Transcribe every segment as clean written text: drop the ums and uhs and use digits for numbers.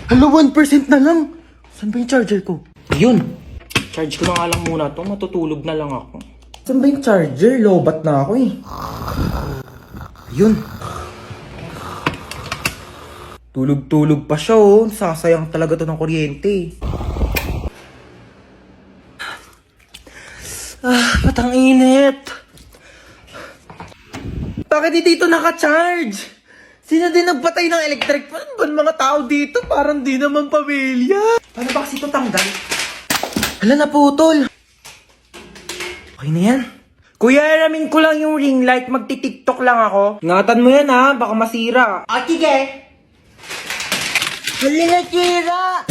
Hala, 1% na lang. Saan ba yung charger ko? Yun. Charge ko na nga lang muna to. Matutulog na lang ako. Saan ba yung charger? Lobat na ako eh. Yun. Tulog-tulog pa siya oh. Sasayang talaga to ng kuryente. Patang init. Bakit di dito naka-charge? Sino din nagpatay ng electric fan? Ba mga tao dito? Parang di naman pamilya. Paano ba kasi ito tanggal? Hala, naputol. Okay na yan. Kuya, alamin ko lang yung ring light. Magti-tiktok lang ako. Ingatan mo yan ha, baka masira. Sige. Hala, nasira.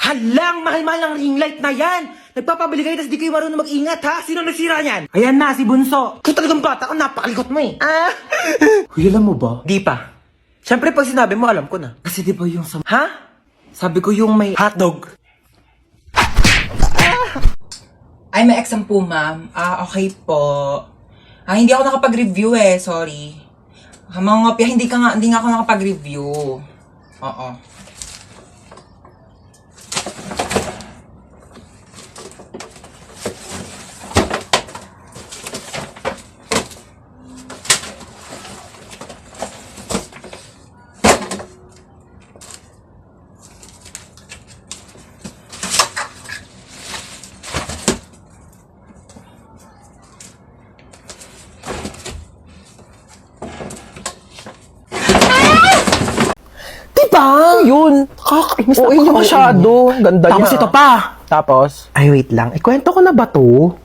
Halang, mahal-mahal ang ring light na yan. Nagpapabili kayo, tas di kayo marunong mag-ingat ha. Sino nagsira yan? Ayan na, si Bunso. Kung talagang bata ko, napakalikot mo eh. Kuya, alam mo ba? Di pa. Siyempre, pag sinabi mo, alam ko na. Kasi di ba yung sa... Ha? Sabi ko yung may hotdog. Ay, may exam po, ma'am. Okay po. Hindi ako nakapag-review sorry. Mga ngopya, hindi nga ako nakapag-review. Oo. Diba? Yun. Kakainis na niya masyado. Ganda niya. Tapos ito pa. Tapos? Ay, wait lang. Ikwento ko na ba to?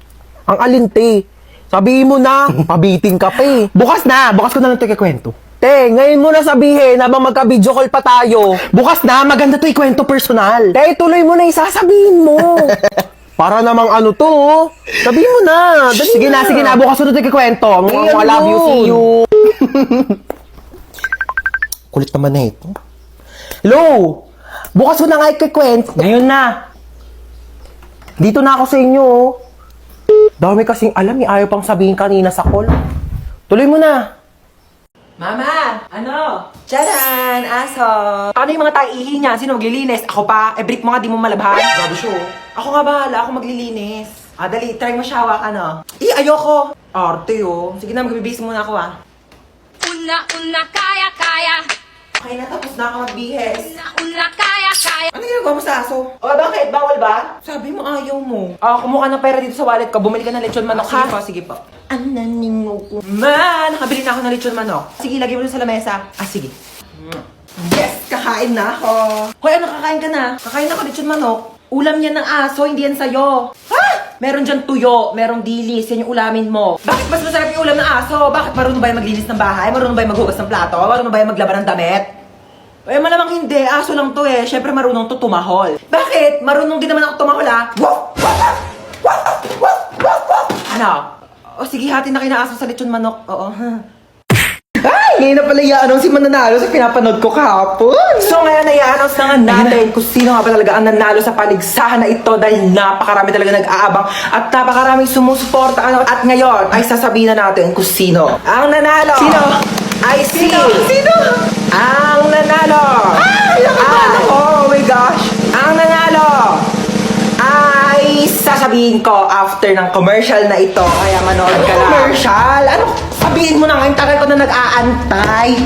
Ang alinte. Sabihin mo na. Pabiting ka pa eh. Bukas na. Bukas ko na lang ito ikwento. Te, ngayon mo na sabihin habang magka-video call pa tayo. Bukas na. Maganda to ikwento personal. Te, tuloy mo na isasabihin mo. Para namang ano to. Sabihin mo na. Dali sige na. Sige na. Bukas ko na ito ikwento. Mga love you, see you. Kulit naman na ito. Hello! Bukas mo na nga ikikwento. Ngayon na. Dito na ako sa inyo. Dami kasing alam eh. Ayaw pang sabihin kanina sa call. Tuloy mo na. Mama! Ano? Tcharan! Aso! Paano yung mga taihi niya? Sino maglilinis? Ako pa? Brick mo nga, di mo malabahan. Grabe siya. Ako nga bahala. Ako maglilinis. Dali. Try mo siya hawak, ano? Ayoko! Arte Sige na, magbibis muna ako Una, kaya. Okay na, tapos na ako magbihis. Una, kaya. Ano ginagawa mo sa aso? Bakit? Bawal ba? Sabi mo ayaw mo. Kumuha ng pera dito sa wallet ko. Bumili ka ng lechon manok, ha? Sige po. Ananingo ko. Nakabili na ako ng lechon manok. Sige, lagay mo dun sa lamesa. Sige. Yes! Kakain na ako. Hoy, ano kakain ka na? Kakain ako lechon manok. Ulam yan ng aso, hindi yan sa'yo. Ha? Meron dyan tuyo, merong dilis, yan yung ulamin mo. Bakit mas masarap yung ulam ng aso? Bakit marunong ba yung maglinis ng bahay? Marunong ba yung maghugas ng plato? Marunong ba yung maglaba ng damit? Malamang hindi. Aso lang to Siyempre marunong to tumahol. Bakit? Marunong din naman ako tumahol Ano? Sige, hati na kinaaso sa lechon manok. Oo. Ay! Ngayon na pala i-announce si mananalo sa pinapanood ko kahapon. So ngayon i-announce na nga natin kung sino nga ba talaga ang nanalo sa paligsahan na ito dahil napakarami talaga nag-aabang at napakaraming sumusuporta. At ngayon ay sasabihin na natin kung sino ang nanalo. Sino? Ay Sino? Ang nanalo! Oh my gosh! Ang nanalo! Ay sasabihin ko after ng commercial na ito. Kaya manood ka lang. Commercial? Ano? Sabihin mo na ngayon, tagal ko na nag-aantay.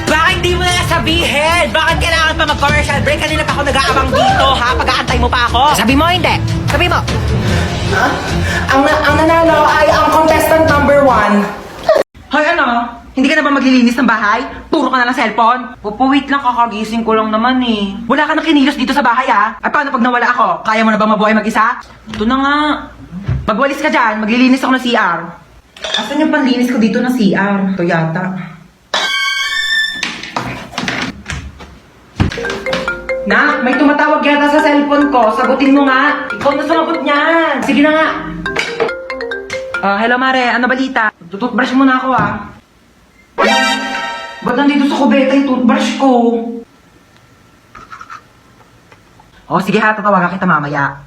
Bakit di mo na sabihin? Bakit kailangan pa mag-commercial break? Kanina pa ako nag-aabang dito, ha? Pag-aantay mo pa ako. Sabi mo, hindi. Sabi mo. Ang nanalo ay ang contestant number 1. Hoy, ano? Hindi ka na ba maglilinis ng bahay? Puro ka na ng cellphone? Wait lang, kakagising ko lang naman eh. Wala ka na kinilos dito sa bahay ah. At paano pag nawala ako? Kaya mo na ba mabuhay mag-isa? Ito na nga. Magwalis ka dyan, maglilinis ako ng CR. Asan yung panlinis ko dito ng CR? Ito yata. Nak, may tumatawag yata sa cellphone ko. Sagutin mo nga. Ikaw na sumagot niyan. Sige na nga. Hello Mare, ano balita? Tututbrush muna ako Ba't nandito sa kubeta yung toothbrush ko? Sige ha, tatawagan kita mamaya.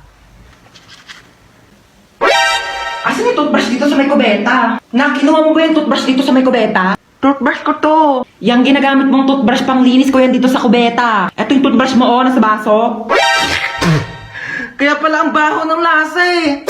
Asan yung toothbrush dito sa may kubeta? Nak, kinuha mo ba yung toothbrush dito sa may kubeta? Toothbrush ko to. Yang ginagamit mong toothbrush pang linis ko yan dito sa kubeta. Ito yung toothbrush mo, oh, nasa baso. Kaya pala ang baho ng lasa eh.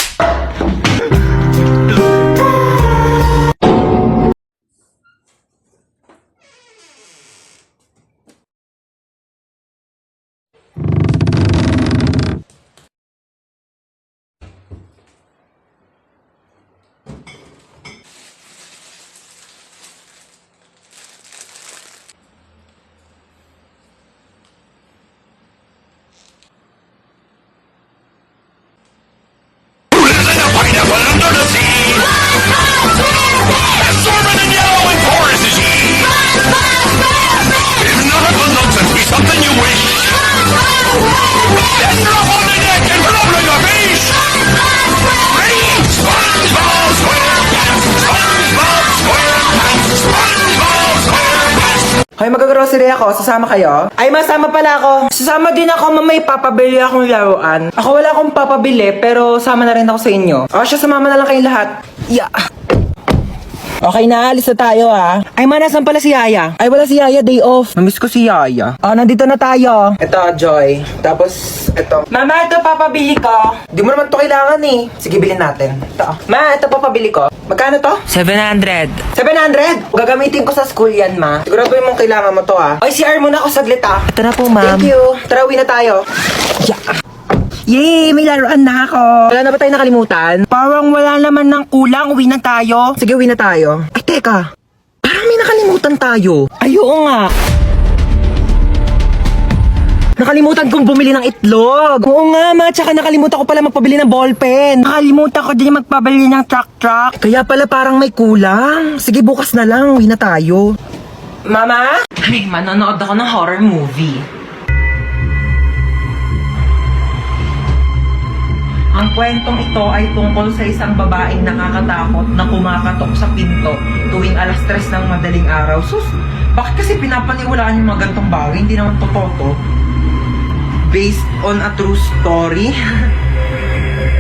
Hoy, mag-grocery ako. Sasama kayo? Ay, masama pala ako. Sasama din ako, may papabili akong laruan. Ako wala akong papabili, pero sama na rin ako sa inyo. O, siya, sumama na lang kayong lahat. Yeah. Okay na, alis na tayo ah. Ay, nasan pala si Yaya? Ay, wala si Yaya, day off. Namiss ko si Yaya. Oh, nandito na tayo. Ito, Joy. Tapos, ito. Mama, ito papabili ko. Di mo naman to kailangan eh. Sige, bilhin natin. Ito. Ma, ito papabili ko. Magkano to? 700. 700? Gagamitin ko sa school yan, ma. Sigurado mong kailangan mo to, ah. Ay, CR muna ako saglit, ah. Ito na po, ma'am. Thank you. Tara, uwi na tayo. Yeah. Yay! May laruan na ako. Wala na ba tayo nakalimutan? Parang wala naman ng kulang. Uwi na tayo. Sige, uwi na tayo. Ay, teka. Parang may nakalimutan tayo. Ay, oo nga. Nakalimutan kong bumili ng itlog. Oo nga, ma. Tsaka nakalimutan ko pala magpabili ng ballpen. Nakalimutan ko din magpabili ng truck. Kaya pala parang may kulang. Sige, bukas na lang. Uwi na tayo. Mama? Ay, manonood ako ng horror movie. Ang kwentong ito ay tungkol sa isang babaeng nakakatakot na kumakatok sa pinto tuwing 3:00 ng madaling araw. Sus, bakit kasi pinapaniwalaan yung mga gantong bagay? Hindi naman totoo to. Based on a true story?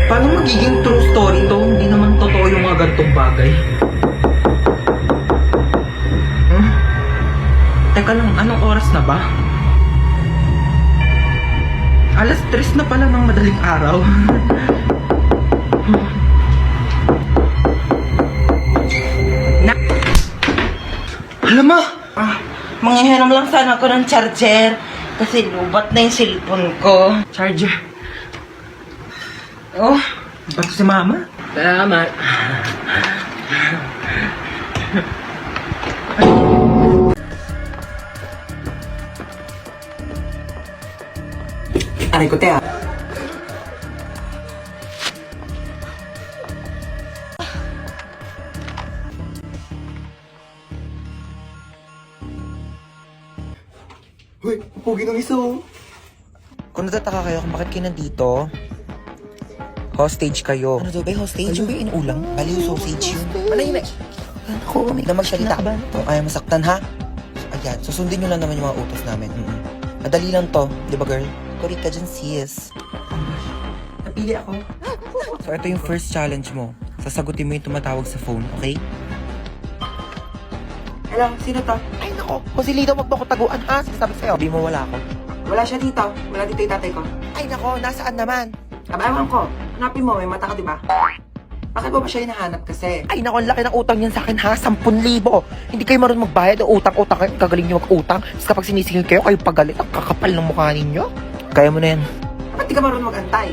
Paano magiging true story to? Hindi naman totoo yung mga gantong bagay. Teka lang, anong oras na ba? 3:00 na pala ng madaling araw. Alam mo, manghihiram lang sana ako ng charger. Kasi lubat na yung cellphone ko. Charger. Oh, ba't si mama? Salamat. Aray ko, te, ah. Hoy, pugi ng isa oh. Kung natataka kayo kung bakit kayo nandito, hostage kayo. Ano daw ba yung hostage? Yung ba yung inuulang? Bali yung sausage yun. Manahimik. Ako, may na magsalita. Kung ayaw masaktan, ha? Ayan, susundin nyo lang naman yung mga utos namin. Madali lang to, di ba girl? Korika dyan, sis. Napili ako. So, ito yung first challenge mo. Sasagutin mo yung tumatawag sa phone, okay? Hello, sino to? Ay, nako. Kung si Lido, wag mo ko taguan, ha? Sinasabi sa'yo. Sabi mo wala ako. Wala siya dito. Wala dito yung tatay ko. Ay, nako. Nasaan naman? Ewan ko. Hanapin mo, may mata ka, di ba? Bakit mo ba siya hinahanap kasi? Ay, nako. Ang laki ng utang niyan sa akin, ha? 10,000. Hindi kayo marunong magbayad. Utang-utang kayo. Kagaling niyo mag-utang. Tapos kapag sinisingil kayo, kayo pagalit. Ang kakapal ng mukha ninyo. Kaya mo na yan. Ba't di ka marunong mag-antay?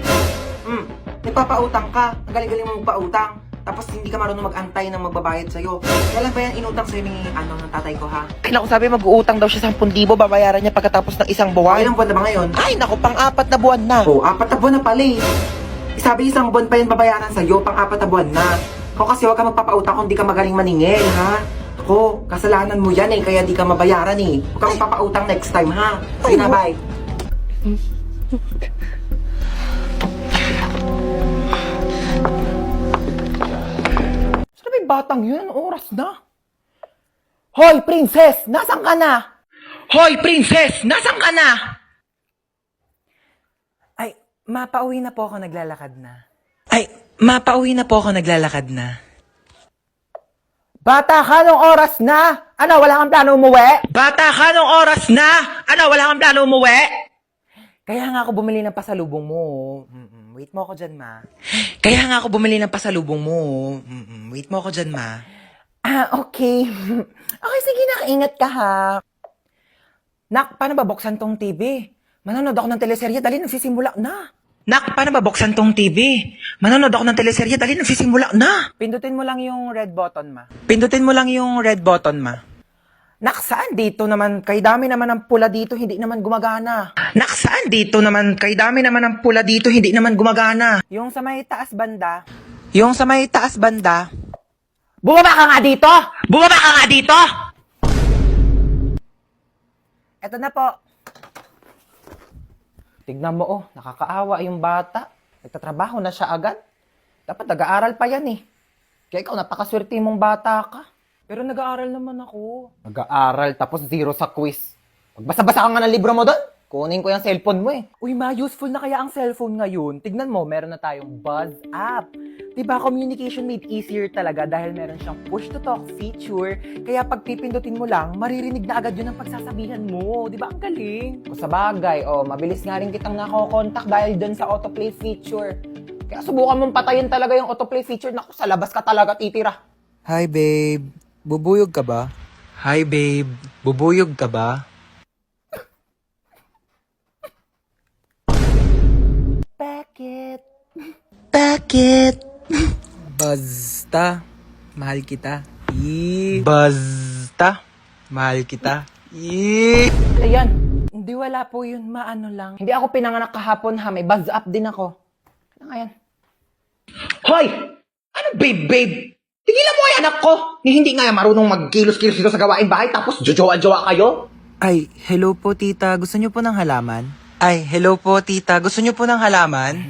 Nagpapautang ka. Ang galing-galing mo magpautang. Tapos hindi ka marunong mag-antay ng magbabayad sa'yo. Kailan ba yan inutang sa'yo ni ng tatay ko, ha? Ay, nako. Sabi mag-uutang daw siya 10,000. Babayaran niya pagkatapos ng isang buwan. Ilang buwan na ba ngayon? Ay, nako. Pang-4 na buwan na. Oo, 4 na buwan na pala eh. Sabi isang buwan pa yan babayaran sa'yo, pang-4 na buwan na. Ako kasi huwag ka magpapautang kung di ka magaling maningil, ha? Ako, kasalanan mo yan eh, kaya di ka mabayaran eh. Huwag ka magpapautang next time, ha? Sige na, bye. Saan ba yung batang yun? Anong oras na? Hoy, princess! Nasaan ka na? Hoy, princess! Nasaan ka na? Ay, mapauwi na po ako, naglalakad na. Ay, mapauwi na po ako, naglalakad na. Bata ka, anong oras na? Ano, wala kang plano umuwi? Bata ka, nung oras na? Ano, wala kang plano umuwi? Kaya nga ako bumili ng pasalubong mo. Wait mo ako dyan, ma. Kaya nga ako bumili ng pasalubong mo. Wait mo ako dyan, ma. Okay. Okay, sige na, ingat ka ha. Nak, paano ba buksan tong TV? Manonood ako ng teleserye, dali nagsisimula na. Nak, paano ba buksan tong TV? Manonood ako ng teleserye, dali nagsisimula na. Pindutin mo lang yung red button, ma. Pindutin mo lang yung red button, ma. Nak, saan dito naman? Kay dami naman ang pula dito, hindi naman gumagana. Nak, saan dito naman? Kay dami naman ang pula dito, hindi naman gumagana. Yung sa may taas banda. Yung sa may taas banda. Bumaba ka nga dito! Bumaba ka nga dito! Eto na po. Tignan mo, oh, nakakaawa yung bata. Nagtatrabaho na siya agad. Dapat nag-aaral pa yan eh. Kaya ikaw, napakaswerte mong bata ka. Pero nag-aaral naman ako. Nag-aaral, tapos 0 sa quiz. Magbasa-basa ka nga ng libro mo doon. Kunin ko yung cellphone mo eh. Uy ma, useful na kaya ang cellphone ngayon. Tignan mo, meron na tayong Buzz app. Diba, communication made easier talaga dahil meron siyang push-to-talk feature. Kaya pag pipindutin mo lang, maririnig na agad yun ang pagsasabihan mo. Diba, ang galing? Kung sa bagay, mabilis nga rin kitang nako-contact dahil dun sa autoplay feature. Kaya subukan mong patayin talaga yung autoplay feature. Naku, sa labas ka talaga titira. Hi, babe. Bubuyog ka ba? Hi, babe. Bubuyog ka ba? Bakit? Bakit? Basta. Mahal kita. Basta. Mahal kita. Ayan. Hindi, wala po yun. Maano lang. Hindi ako pinanganak kahapon ha. May buzz up din ako. Ano nga yan? Hoy! Ano, babe? Tigilan mo yung anak ko! Hindi nga marunong magkilos-kilos dito sa gawain bahay tapos jojowa-jowa kayo? Ay, hello po tita. Gusto niyo po ng halaman? Ay, hello po tita. Gusto niyo po ng halaman?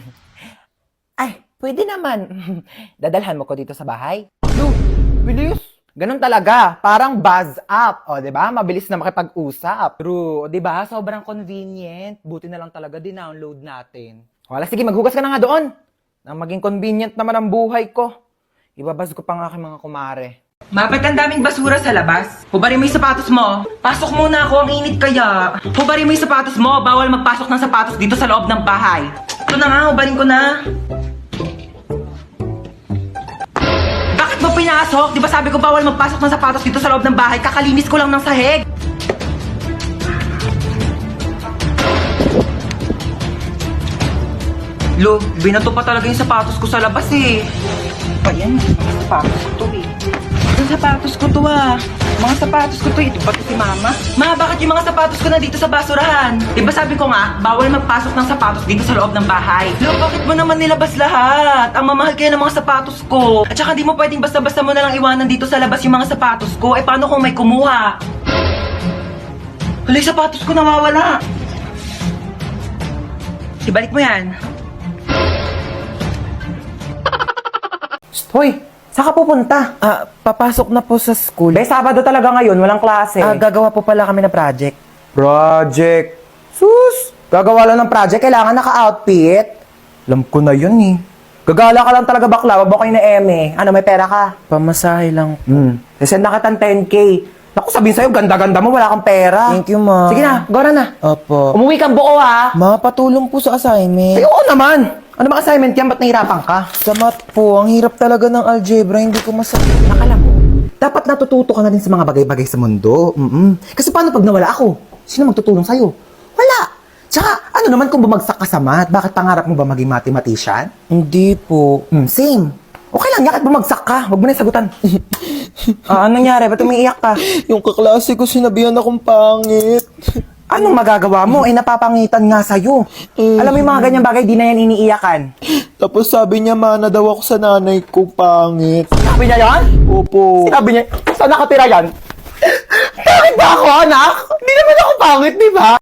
Ay, pwede naman. Dadalhan mo ko dito sa bahay. No, bilis. Ganun talaga. Parang buzz up. O, diba? Mabilis na makipag-usap. True. Diba? Sobrang convenient. Buti na lang talaga din-download natin. Wala, sige, maghugas ka na nga doon. Nang maging convenient naman ang buhay ko. Ibabas ko pa nga aking mga kumare. Mapit ang daming basura sa labas. Hubarin mo yung sapatos mo. Pasok muna ako, ang init kaya. Hubarin mo yung sapatos mo. Bawal magpasok ng sapatos dito sa loob ng bahay. Ito na nga, hubarin ko na. Bakit mo pinasok? Di ba sabi ko bawal magpasok ng sapatos dito sa loob ng bahay? Kakalinis ko lang ng sahig. Lo, binato pa talaga yung sapatos ko sa labas eh. Pa yan, sapatos ko to eh. Yung sapatos ko to ah. Mga sapatos ko to eh. Ito ba to si mama? Ma, bakit yung mga sapatos ko na dito sa basurahan? Diba sabi ko nga, bawal magpasok ng sapatos dito sa loob ng bahay. Lo, bakit mo naman nilabas lahat? Ang mamahal kaya ng mga sapatos ko. At saka di mo pwedeng basta-basta mo na lang iwanan dito sa labas yung mga sapatos ko. Eh paano kung may kumuha? Hala, yung sapatos ko nawawala. Ibalik mo yan. Hoy, saan ka pupunta? Papasok na po sa school. Sabado talaga ngayon, walang klase. Gagawa po pala kami ng project. Project. Sus! Gagawa lang ng project, kailangan naka-outfit. Alam ko na yun eh. Gagala ka lang talaga bakla, wag mo kayo na eme. Ano, may pera ka? Pamasahe lang. Send na kitang 10K. Naku, sabihin sa'yo, ganda-ganda mo, wala kang pera. Thank you, ma. Sige na, gora na. Opo. Umuwi kang buo ha. Ma, patulong po sa assignment. Ay, oo naman. Ano ba assignment yan? Ba't nahirapan ka? Sa math po, ang hirap talaga ng algebra, hindi ko masabi. Nakala mo, dapat natututo ka na din sa mga bagay-bagay sa mundo. Kasi paano pag nawala ako? Sino magtutulong sa'yo? Wala. Tsaka, ano naman kung bumagsak ka sa math? Bakit pangarap mo ba maging mathematician? Hindi po. Same. Okay lang, yakit bumagsak ka. Huwag mo na yung sagutan. Anong nangyari? Ba't umiiyak ka? Yung kaklase ko sinabihan akong pangit. Anong magagawa mo? Napapangitan nga sa'yo. Alam mo yung mga ganyang bagay, di na yan iniiyakan. Tapos sabi niya, mana daw ako sa nanay ko pangit. Sabi niya yan? Opo. Sinabi niya, saan nakatira yan? Bakit ba ako, anak? Hindi naman ako pangit, di ba?